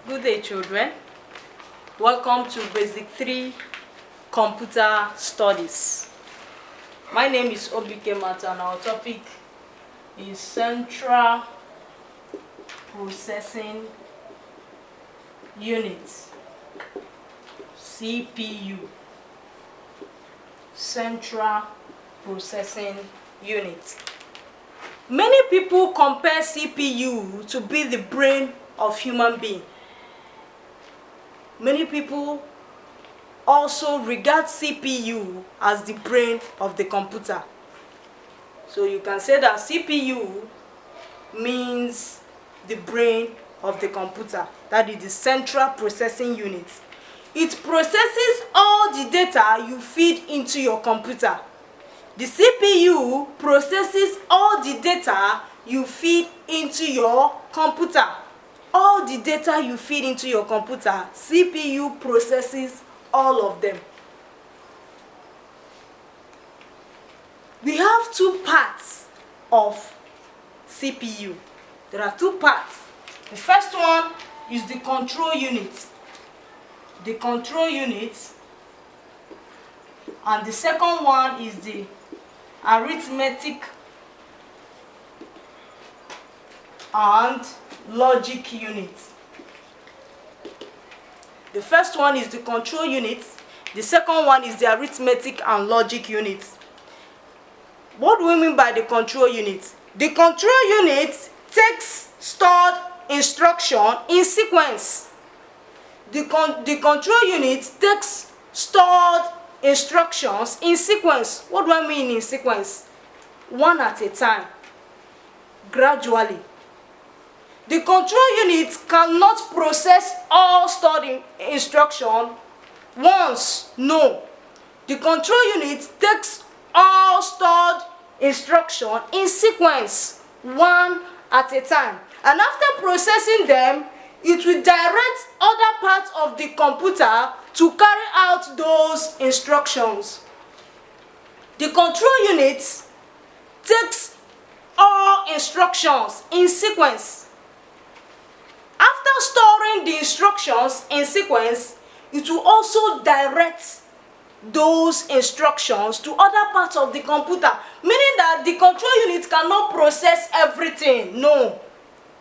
Good day, children. Welcome to Basic 3 Computer Studies. My name is Obike Mata and our topic is Central Processing Unit, CPU. Central Processing Unit. Many people compare CPU to be the brain of human being. Many people also regard CPU as the brain of the computer. So you can say that CPU means the brain of the computer. That is the central processing unit. It processes all the data you feed into your computer. The CPU processes all the data you feed into your computer. All the data you feed into your computer, CPU processes all of them. We have two parts of CPU. There are two parts. The first one is the control unit. The control unit. And the second one is the arithmetic and logic unit. The first one is the control unit. The second one is the arithmetic and logic unit. What do we mean by the control unit? The control unit takes stored instruction in sequence. The control unit takes stored instructions in sequence. What do I mean in sequence? One at a time, gradually. The control unit cannot process all stored instruction once. No. The control unit takes all stored instruction in sequence, one at a time. And after processing them, it will direct other parts of the computer to carry out those instructions. The control unit takes all instructions in sequence. After storing the instructions in sequence, it will also direct those instructions to other parts of the computer, meaning that the control unit cannot process everything. No.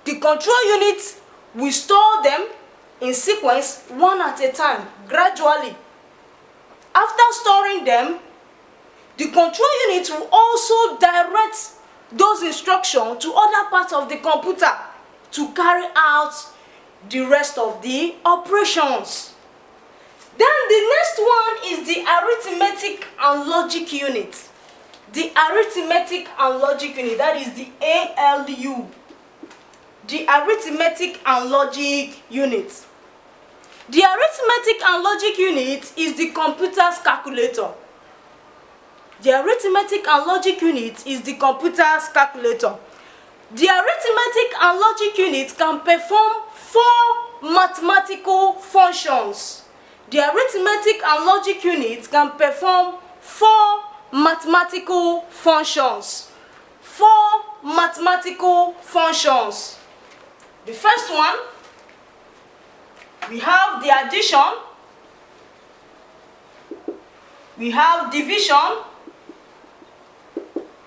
The control unit will store them in sequence, one at a time, gradually. After storing them, the control unit will also direct those instructions to other parts of the computer to carry out the rest of the operations. Then the next one is the arithmetic and logic unit. The arithmetic and logic unit, that is the ALU. The arithmetic and logic unit. The arithmetic and logic unit is the computer's calculator. The arithmetic and logic unit is the computer's calculator. The arithmetic and logic unit can perform 4 mathematical functions. The arithmetic and logic unit can perform 4 mathematical functions. 4 mathematical functions. The first one, we have the addition, we have division,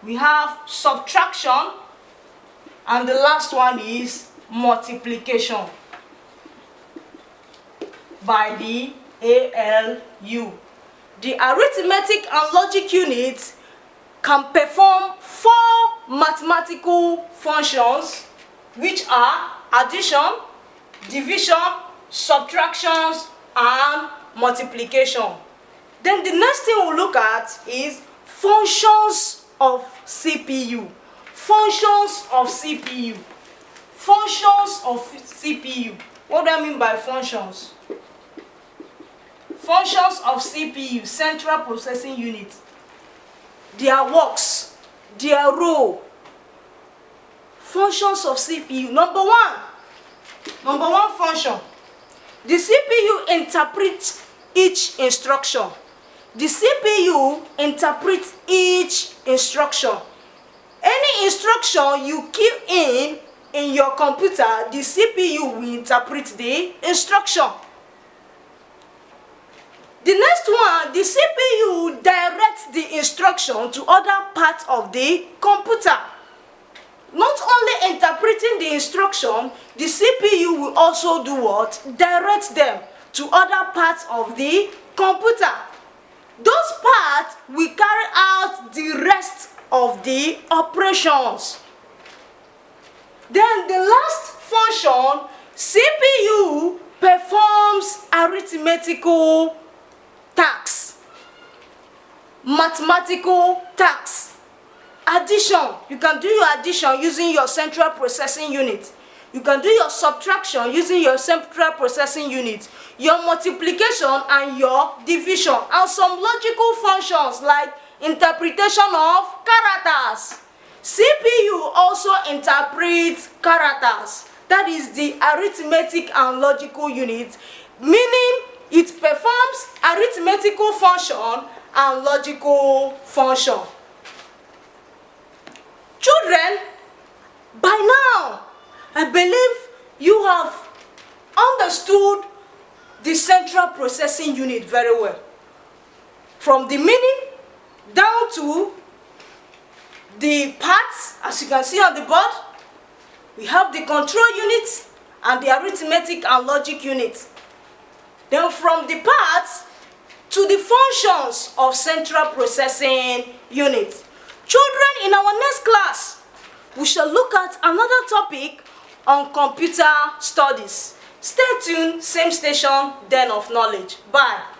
we have subtraction, and the last one is multiplication by the ALU. The arithmetic and logic unit can perform 4 mathematical functions, which are addition, division, subtractions, and multiplication. Then the next thing we'll look at is functions of CPU. Functions of CPU. Functions of CPU. What do I mean by functions? Functions of CPU, Central Processing Unit. Their works, their role. Functions of CPU. Number one function. The CPU interprets each instruction. The CPU interprets each instruction. Any instruction you key in your computer, the CPU will interpret the instruction. The next one, the CPU directs the instruction to other parts of the computer. Not only interpreting the instruction, the CPU will also do what? Direct them to other parts of the computer. Those parts will carry out the rest of the operations. Then the last function, CPU performs arithmetical tasks, mathematical tasks. Addition, you can do your addition using your central processing unit. You can do your subtraction using your central processing unit, your multiplication and your division, and some logical functions like interpretation of characters. CPU also interprets characters. That is the arithmetic and logical unit, meaning it performs arithmetical function and logical function. Children, by now, I believe you have understood the central processing unit very well. From the meaning down to the parts, as you can see on the board, we have the control unit and the arithmetic and logic unit. Then from the parts to the functions of central processing unit. Children, in our next class, we shall look at another topic on computer studies. Stay tuned, same station, Den of Knowledge. Bye.